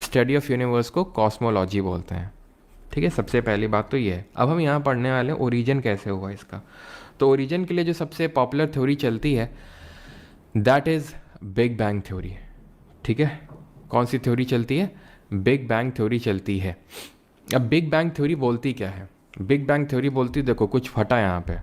Study of universe को cosmology बोलते हैं। ठीक है, सबसे पहली बात तो ये है। अब हम यहाँ पढ़ने वाले हैं ओरिजिन कैसे हुआ इसका। तो ओरिजिन के लिए जो सबसे पॉपुलर थ्योरी चलती है that is big bang theory. ठीक है, कौन सी थ्योरी चलती है? बिग बैंग थ्योरी चलती है। अब बिग बैंग थ्योरी बोलती क्या है? बिग बैंग थ्योरी बोलती, देखो कुछ फटा यहाँ पे,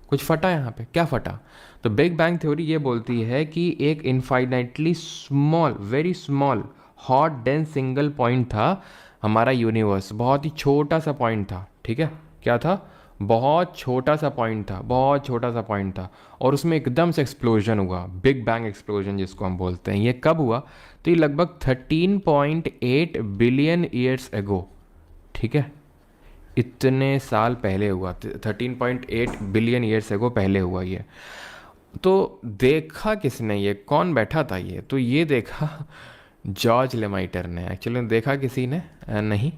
कुछ फटा यहाँ पे, क्या फटा? तो बिग बैंग थ्योरी ये बोलती है कि एक infinitely small, very small hot dense single point था हमारा यूनिवर्स, बहुत ही छोटा सा पॉइंट था। ठीक है, क्या था? बहुत छोटा सा पॉइंट था, बहुत छोटा सा पॉइंट था, और उसमें एकदम से एक्सप्लोजन हुआ, बिग बैंग एक्सप्लोजन जिसको हम बोलते हैं। ये कब हुआ? तो ये लगभग 13.8 बिलियन ईयर्स एगो। ठीक है, इतने साल पहले हुआ, 13.8 बिलियन ईयर्स एगो पहले हुआ ये। तो देखा किसने ये? कौन बैठा था ये? तो ये देखा जॉर्ज लेमाइटर ने। एक्चुअली देखा किसी ने नहीं,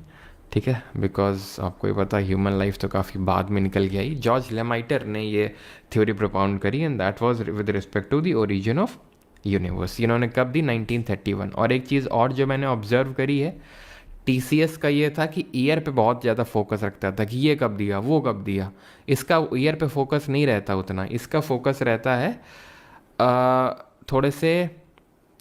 ठीक है, बिकॉज आपको ही पता ह्यूमन लाइफ तो काफ़ी बाद में निकल गया ही। जॉर्ज लेमाइटर ने ये थ्योरी प्रोपाउंड करी and that was with respect to the origin of universe. इन्होंने कब दी? 1931। और एक चीज़ और जो मैंने ऑब्जर्व करी है टीसीएस का, ये था कि ईयर पे बहुत ज़्यादा फोकस रखता था कि ये कब दिया, वो कब दिया। इसका ईयर पे फोकस नहीं रहता उतना, इसका फोकस रहता है थोड़े से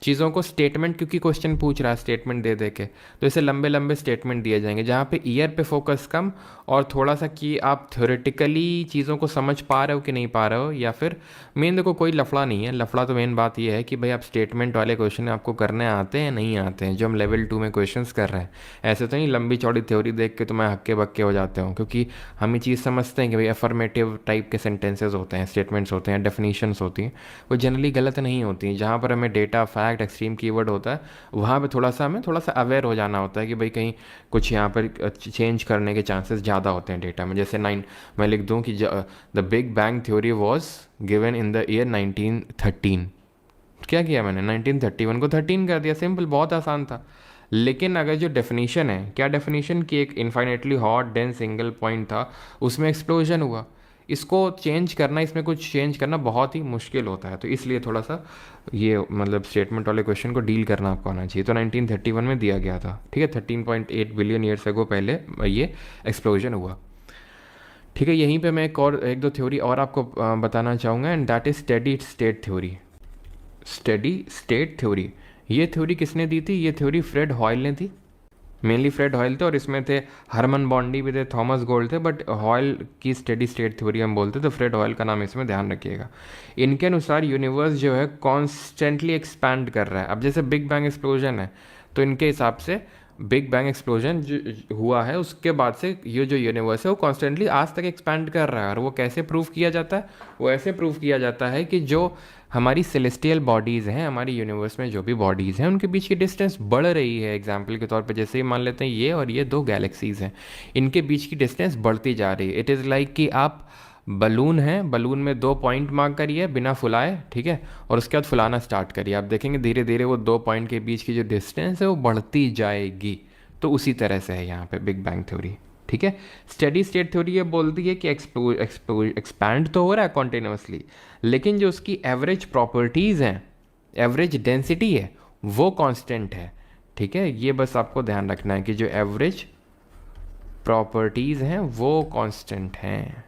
चीज़ों को स्टेटमेंट, क्योंकि क्वेश्चन पूछ रहा है स्टेटमेंट दे दे के, तो इसे लंबे लंबे स्टेटमेंट दिए जाएंगे जहाँ पे ईयर पे फोकस कम, और थोड़ा सा कि आप थ्योरेटिकली चीज़ों को समझ पा रहे हो कि नहीं पा रहे हो। या फिर मेन देखो कोई लफड़ा नहीं है, लफड़ा तो मेन बात ये है कि भाई आप स्टेटमेंट वाले क्वेश्चन आपको करने आते हैं नहीं आते हैं, जो हम लेवल 2 में क्वेश्चंस कर रहे हैं। ऐसे तो नहीं लंबी चौड़ी थ्योरी देख के तो मैं हक्के बक्के हो जाते हूँ, क्योंकि हम ये चीज़ समझते हैं कि भाई अफर्मेटिव टाइप के सेंटेंसेज होते हैं, स्टेटमेंट्स होते हैं, डेफिनेशंस होती हैं, वो जनरली गलत नहीं होती हैं। जहाँ पर हमें डेटा, फैक्ट, एक्सट्रीम कीवर्ड होता है, वहाँ पे थोड़ा सा हमें थोड़ा सा अवेयर हो जाना होता है कि भाई कहीं कुछ यहाँ पर चेंज करने के चांसेस ज़्यादा होते हैं डेटा में। जैसे मैं लिख दूँ कि the big bang theory was given in the year 1913। क्या किया मैंने? 1931 को 13 कर दिया, सिंपल, बहुत आसान था। लेकिन अगर जो डेफिनेशन है, क्या डेफिनेशन की एक infinitely hot dense single point था, उसमें एक्सप्लोजन हुआ, इसको चेंज करना, इसमें कुछ चेंज करना बहुत ही मुश्किल होता है। तो इसलिए थोड़ा सा ये मतलब स्टेटमेंट वाले क्वेश्चन को डील करना आपको आना चाहिए। तो 1931 में दिया गया था। ठीक है, 13.8 बिलियन ईयर्स एगो पहले ये एक्सप्लोजन हुआ। ठीक है, यहीं पे मैं एक दो थ्योरी और आपको बताना चाहूँगा, and that is steady state theory. Steady state theory, ये थ्योरी किसने दी थी? ये थ्योरी फ्रेड हॉयल ने थी। मेनली फ्रेड हॉयल थे, और इसमें थे हरमन बॉन्डी भी थे, थॉमस गोल्ड थे, बट हॉयल की स्टेडी स्टेट थ्योरी हम बोलते, तो फ्रेड हॉयल का नाम इसमें ध्यान रखिएगा। इनके अनुसार यूनिवर्स जो है कॉन्स्टेंटली एक्सपैंड कर रहा है। अब जैसे बिग बैंग एक्सप्लोजन है, तो इनके हिसाब से बिग बैंग एक्सप्लोजन जो हुआ है उसके बाद से ये जो यूनिवर्स है वो कॉन्स्टेंटली आज तक एक्सपैंड कर रहा है। और वो कैसे प्रूव किया जाता है? वो ऐसे प्रूव किया जाता है कि जो हमारी सेलेस्टियल बॉडीज़ हैं, हमारी यूनिवर्स में जो भी बॉडीज़ हैं, उनके बीच की डिस्टेंस बढ़ रही है। एग्जाम्पल के तौर पे जैसे ही मान लेते हैं ये और ये दो गैलेक्सीज़ हैं, इनके बीच की डिस्टेंस बढ़ती जा रही है। इट इज़ लाइक कि आप बलून है, बलून में 2 पॉइंट मार्क करिए बिना फुलाए, ठीक है, और उसके बाद फुलाना स्टार्ट करिए, आप देखेंगे धीरे धीरे वो 2 पॉइंट के बीच की जो डिस्टेंस है वो बढ़ती जाएगी। तो उसी तरह से है यहाँ पे बिग बैंग थ्योरी। ठीक है, स्टेडी स्टेट थ्योरी ये बोलती है कि एक्सपैंड तो हो रहा है कॉन्टिन्यूसली, लेकिन जो उसकी एवरेज प्रॉपर्टीज़ हैं, एवरेज डेंसिटी है, वो कांस्टेंट है। ठीक है, ये बस आपको ध्यान रखना है कि जो एवरेज प्रॉपर्टीज़ हैं वो कांस्टेंट हैं।